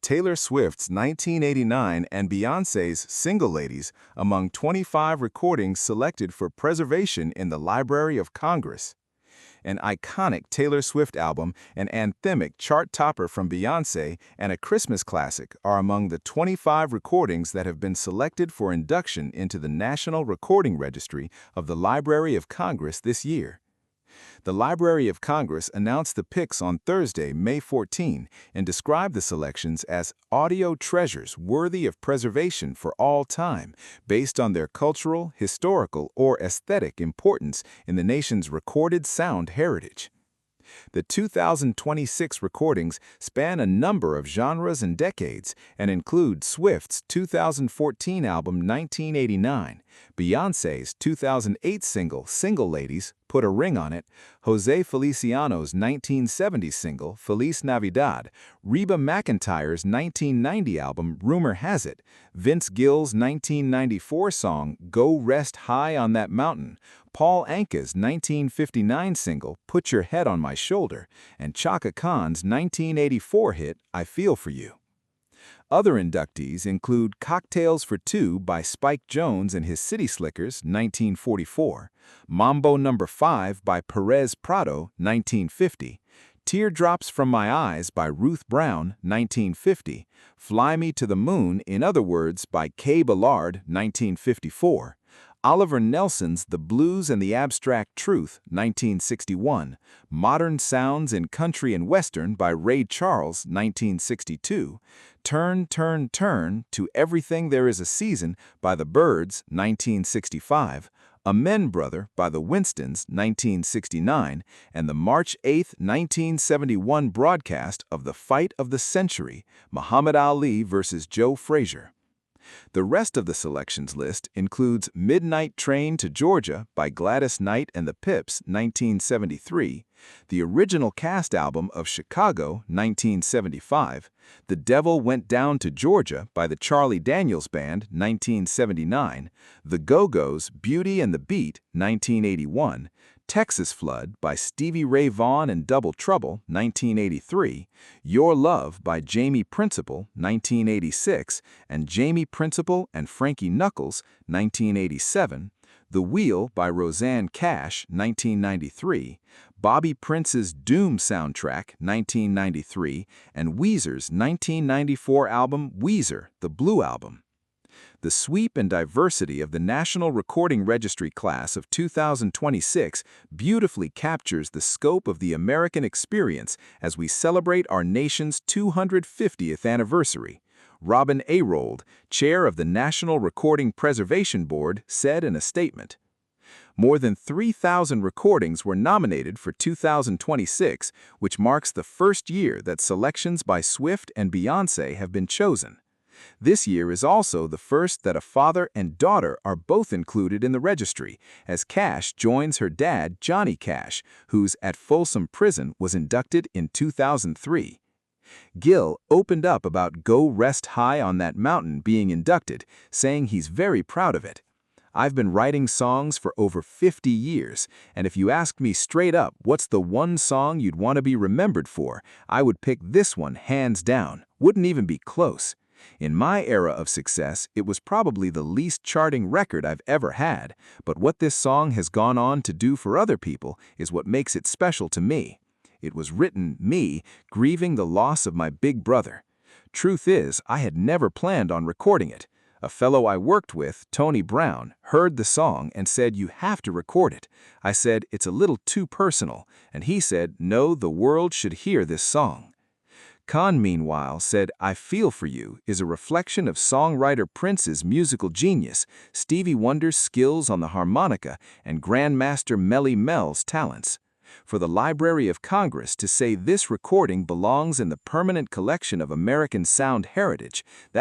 Taylor Swift's 1989 and Beyoncé's Single Ladies among 25 recordings selected for preservation in the Library of Congress. An iconic Taylor Swift album, an anthemic chart topper from Beyoncé, and a Christmas classic are among the 25 recordings that have been selected for induction into the National Recording Registry of the Library of Congress this year. The Library of Congress announced the picks on Thursday, May 14, and described the selections as audio treasures worthy of preservation for all time, based on their cultural, historical, or aesthetic importance in the nation's recorded sound heritage. The 2026 recordings span a number of genres and decades and include Swift's 2014 album 1989, Beyoncé's 2008 single Single Ladies, Put a Ring on It, Jose Feliciano's 1970 single Feliz Navidad, Reba McEntire's 1990 album Rumor Has It, Vince Gill's 1994 song Go Rest High on That Mountain, Paul Anka's 1959 single Put Your Head on My Shoulder, and Chaka Khan's 1984 hit I Feel For You. Other inductees include Cocktails for Two by Spike Jones and his City Slickers, 1944, Mambo No. 5 by Perez Prado, 1950, Teardrops from My Eyes by Ruth Brown, 1950, Fly Me to the Moon, in other words, by Kay Ballard, 1954, Oliver Nelson's The Blues and the Abstract Truth, 1961, Modern Sounds in Country and Western by Ray Charles, 1962, Turn, Turn, Turn to Everything There Is a Season by The Byrds, 1965, Amen Brother by the Winstons, 1969, and the March 8, 1971 broadcast of The Fight of the Century, Muhammad Ali vs. Joe Frazier. The rest of the selections list includes Midnight Train to Georgia by Gladys Knight and the Pips, 1973, the original cast album of Chicago, 1975, The Devil Went Down to Georgia by the Charlie Daniels Band, 1979, The Go-Go's Beauty and the Beat, 1981, Texas Flood by Stevie Ray Vaughan and Double Trouble, 1983, Your Love by Jamie Principle, 1986, and Jamie Principle and Frankie Knuckles, 1987, The Wheel by Roseanne Cash, 1993, Bobby Prince's Doom soundtrack, 1993, and Weezer's 1994 album Weezer, the Blue Album. The sweep and diversity of the National Recording Registry class of 2026 beautifully captures the scope of the American experience as we celebrate our nation's 250th anniversary. Robin Arold, chair of the National Recording Preservation Board, said in a statement. More than 3,000 recordings were nominated for 2026, which marks the first year that selections by Swift and Beyoncé have been chosen. This year is also the first that a father and daughter are both included in the registry, as Cash joins her dad, Johnny Cash, who's at Folsom Prison was inducted in 2003. Gill opened up about Go Rest High on That Mountain being inducted, saying he's very proud of it. I've been writing songs for over 50 years, and if you asked me straight up what's the one song you'd want to be remembered for, I would pick this one hands down, wouldn't even be close. In my era of success, it was probably the least charting record I've ever had, but what this song has gone on to do for other people is what makes it special to me. It was written, me, grieving the loss of my big brother. Truth is, I had never planned on recording it. A fellow I worked with, Tony Brown, heard the song and said, "You have to record it." I said, "It's a little too personal," and he said, "No, the world should hear this song." Khan, meanwhile, said, I Feel For You is a reflection of songwriter Prince's musical genius, Stevie Wonder's skills on the harmonica, and Grandmaster Melly Mel's talents. For the Library of Congress to say this recording belongs in the permanent collection of American sound heritage, that